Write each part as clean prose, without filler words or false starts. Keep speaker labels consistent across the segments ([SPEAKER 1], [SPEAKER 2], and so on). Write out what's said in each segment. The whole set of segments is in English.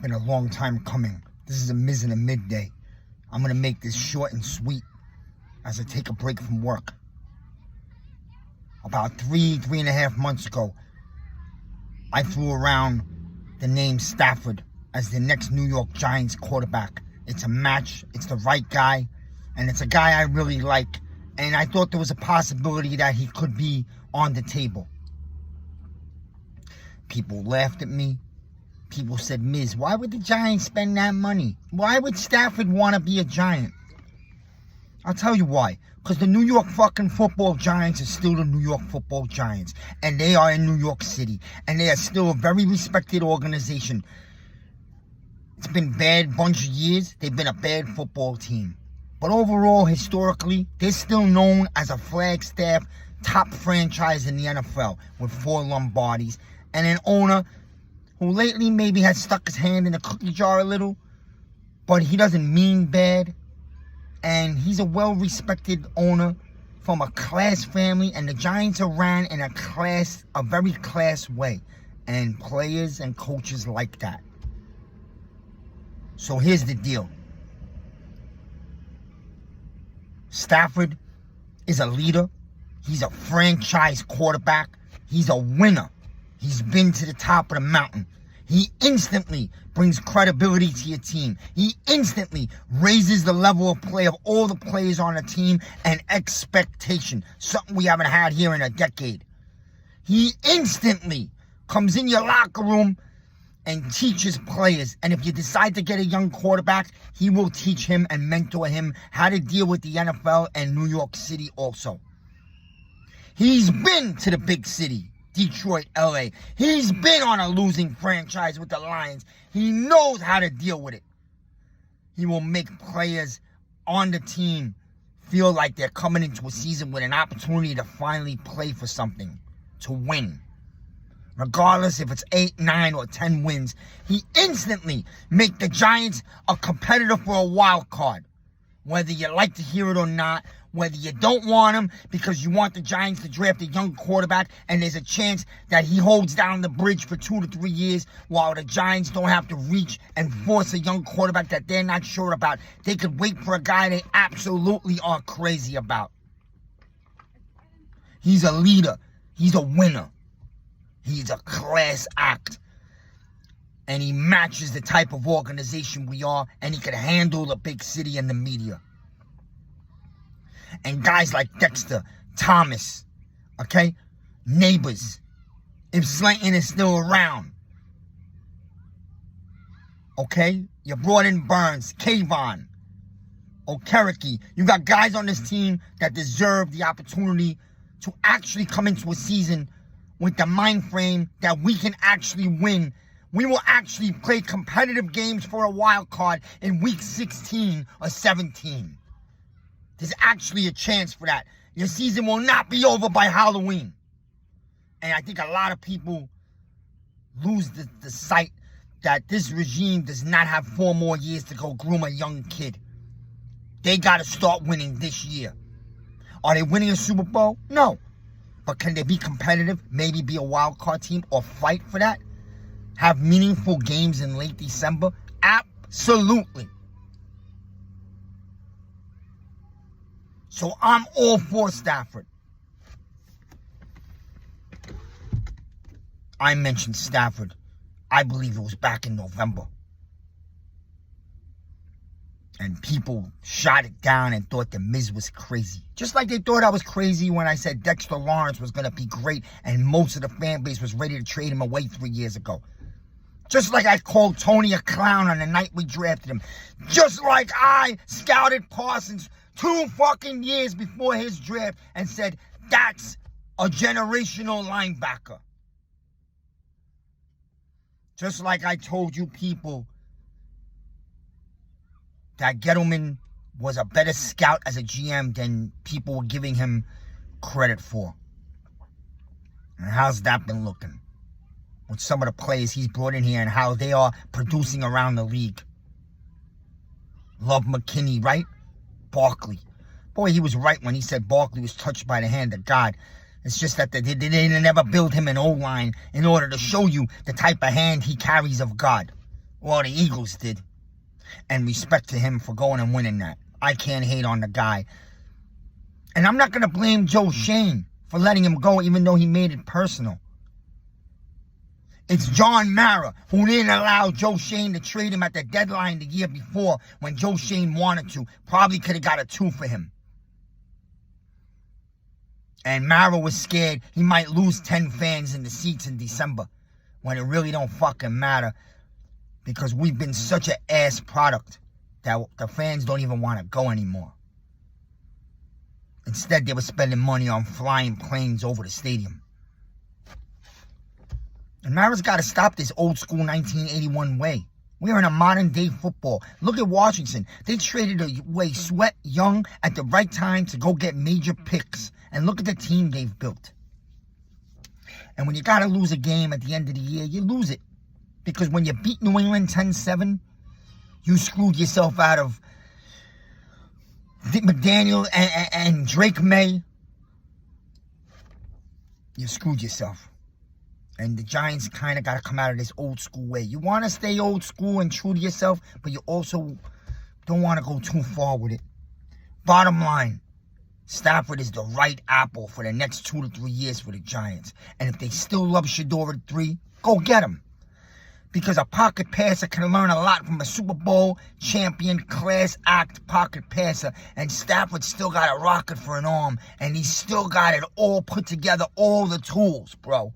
[SPEAKER 1] Been a long time coming. This is a Miz and a midday. I'm going to make this short and sweet as I take a break from work. About 3.5 months ago, I threw around the name Stafford as the next New York Giants quarterback. It's a match, it's the right guy, and it's a guy I really like, and I thought there was a possibility that he could be on the table. People laughed at me. People said, Miz, why would the Giants spend that money? Why would Stafford want to be a Giant? I'll tell you why. Because the New York fucking football Giants are still the New York football Giants. And they are in New York City. And they are still a very respected organization. It's been a bad bunch of years. They've been a bad football team. But overall, historically, they're still known as a Flagstaff top franchise in the NFL with 4 Lombardis and an owner who lately maybe has stuck his hand in the cookie jar a little, but he doesn't mean bad. And he's a well-respected owner from a class family, and the Giants are ran in a very class way. And players and coaches like that. So here's the deal. Stafford is a leader. He's a franchise quarterback. He's a winner. He's been to the top of the mountain. He instantly brings credibility to your team. He instantly raises the level of play of all the players on the team and expectation. Something we haven't had here in a decade. He instantly comes in your locker room and teaches players. And if you decide to get a young quarterback, he will teach him and mentor him how to deal with the NFL and New York City also. He's been to the big city. Detroit, LA. He's been on a losing franchise with the Lions. He knows how to deal with it. He will make players on the team feel like they're coming into a season with an opportunity to finally play for something, to win. Regardless if it's 8, 9, or 10 wins, he instantly make the Giants a competitor for a wild card. Whether you like to hear it or not, whether you don't want him because you want the Giants to draft a young quarterback and there's a chance that he holds down the bridge for 2 to 3 years while the Giants don't have to reach and force a young quarterback that they're not sure about. They could wait for a guy they absolutely are crazy about. He's a leader. He's a winner. He's a class act. And he matches the type of organization we are, and he can handle the big city and the media. And guys like Dexter, Thomas, okay? Neighbors. If Slayton is still around. Okay? You brought in Burns, Kayvon, Okereke. You got guys on this team that deserve the opportunity to actually come into a season with the mind frame that we can actually win. We will actually play competitive games for a wild card in week 16 or 17. There's actually a chance for that. Your season will not be over by Halloween. And I think a lot of people lose the sight that this regime does not have 4 more years to go groom a young kid. They got to start winning this year. Are they winning a Super Bowl? No. But can they be competitive? Maybe be a wild card team or fight for that? Have meaningful games in late December? Absolutely. So I'm all for Stafford. I mentioned Stafford. I believe it was back in November. And people shot it down and thought the Miz was crazy. Just like they thought I was crazy when I said Dexter Lawrence was going to be great and most of the fan base was ready to trade him away 3 years ago. Just like I called Tony a clown on the night we drafted him. Just like I scouted Parsons 2 fucking years before his draft and said, that's a generational linebacker. Just like I told you people that Gettleman was a better scout as a GM than people were giving him credit for. And how's that been looking? With some of the players he's brought in here and how they are producing around the league. Love McKinney, right? Barkley. Boy, he was right when he said Barkley was touched by the hand of God. It's just that they never build him an O-line in order to show you the type of hand he carries of God. Well, the Eagles did. And respect to him for going and winning that. I can't hate on the guy. And I'm not going to blame Joe Shane for letting him go, even though he made it personal. It's John Mara who didn't allow Joe Shane to trade him at the deadline the year before when Joe Shane wanted to. Probably could have got a 2 for him. And Mara was scared he might lose 10 fans in the seats in December when it really don't fucking matter because we've been such an ass product that the fans don't even want to go anymore. Instead, they were spending money on flying planes over the stadium. And Mara's got to stop this old school 1981 way. We're in a modern day football. Look at Washington. They traded away Sweat Young at the right time to go get major picks. And look at the team they've built. And when you got to lose a game at the end of the year, you lose it. Because when you beat New England 10-7, you screwed yourself out of Dick McDaniel and Drake May. You screwed yourself. And the Giants kind of got to come out of this old school way. You want to stay old school and true to yourself, but you also don't want to go too far with it. Bottom line, Stafford is the right apple for the next 2 to 3 years for the Giants. And if they still love Shador at 3, go get him. Because a pocket passer can learn a lot from a Super Bowl champion, class act pocket passer. And Stafford still got a rocket for an arm. And he's still got it all put together, all the tools, bro.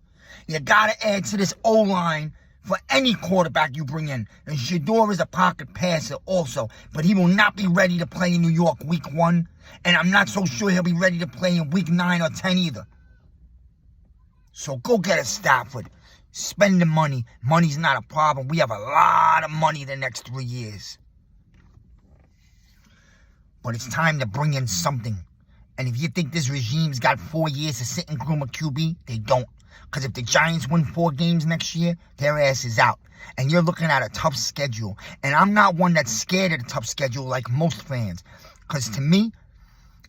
[SPEAKER 1] You got to add to this O-line for any quarterback you bring in. And Shador is a pocket passer also. But he will not be ready to play in New York week 1. And I'm not so sure he'll be ready to play in week 9 or 10 either. So go get a Stafford. Spend the money. Money's not a problem. We have a lot of money the next 3 years. But it's time to bring in something. And if you think this regime's got 4 years to sit and groom a QB, they don't. Because if the Giants win 4 games next year, their ass is out. And you're looking at a tough schedule. And I'm not one that's scared of the tough schedule like most fans. Because to me,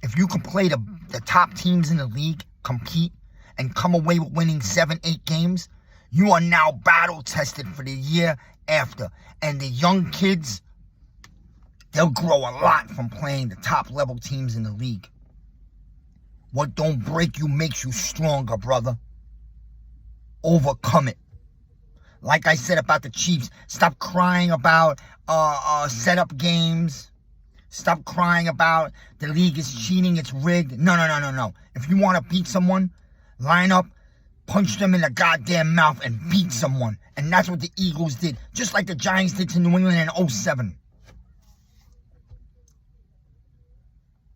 [SPEAKER 1] if you can play the top teams in the league, compete, and come away with winning 7-8 games, you are now battle-tested for the year after. And the young kids, they'll grow a lot from playing the top-level teams in the league. What don't break you makes you stronger, brother. Overcome it. Like I said about the Chiefs, stop crying about setup games. Stop crying about the league is cheating, it's rigged. No. If you want to beat someone, line up, punch them in the goddamn mouth and beat someone. And that's what the Eagles did. Just like the Giants did to New England in 2007.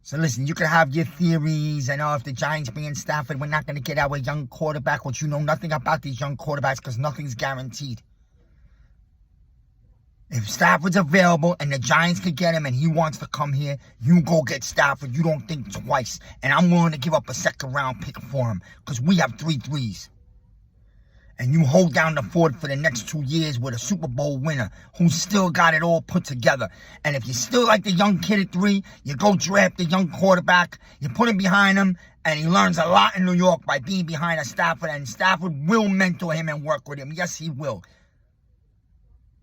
[SPEAKER 1] So listen, you can have your theories. I know if the Giants bring in Stafford, we're not going to get our young quarterback, which you know nothing about these young quarterbacks because nothing's guaranteed. If Stafford's available and the Giants could get him and he wants to come here, you go get Stafford. You don't think twice. And I'm willing to give up a 2nd round pick for him because we have 3 threes. And you hold down the fort for the next 2 years with a Super Bowl winner who's still got it all put together. And if you still like the young kid at 3, you go draft the young quarterback, you put him behind him, and he learns a lot in New York by being behind a Stafford. And Stafford will mentor him and work with him. Yes, he will.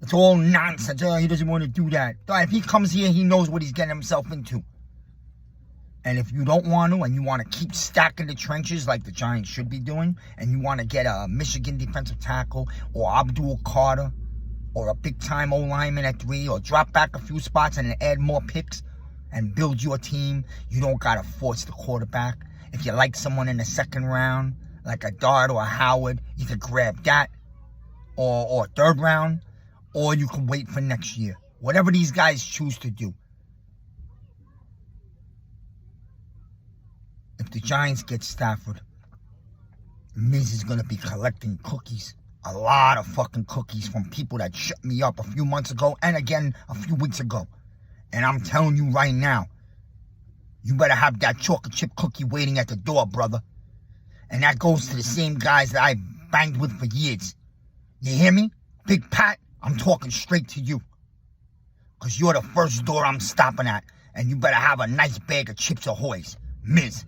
[SPEAKER 1] It's all nonsense. Oh, he doesn't want to do that. If he comes here, he knows what he's getting himself into. And if you don't want to, and you want to keep stacking the trenches like the Giants should be doing, and you want to get a Michigan defensive tackle, or Abdul Carter, or a big-time O-lineman at 3, or drop back a few spots and add more picks, and build your team, you don't got to force the quarterback. If you like someone in the 2nd round, like a Dart or a Howard, you could grab that, or 3rd round, or you can wait for next year. Whatever these guys choose to do. If the Giants get Stafford, Miz is going to be collecting cookies. A lot of fucking cookies from people that shut me up a few months ago and again a few weeks ago. And I'm telling you right now, you better have that chocolate chip cookie waiting at the door, brother. And that goes to the same guys that I banged with for years. You hear me? Big Pat, I'm talking straight to you. Because you're the first door I'm stopping at. And you better have a nice bag of Chips Ahoy's. Miz.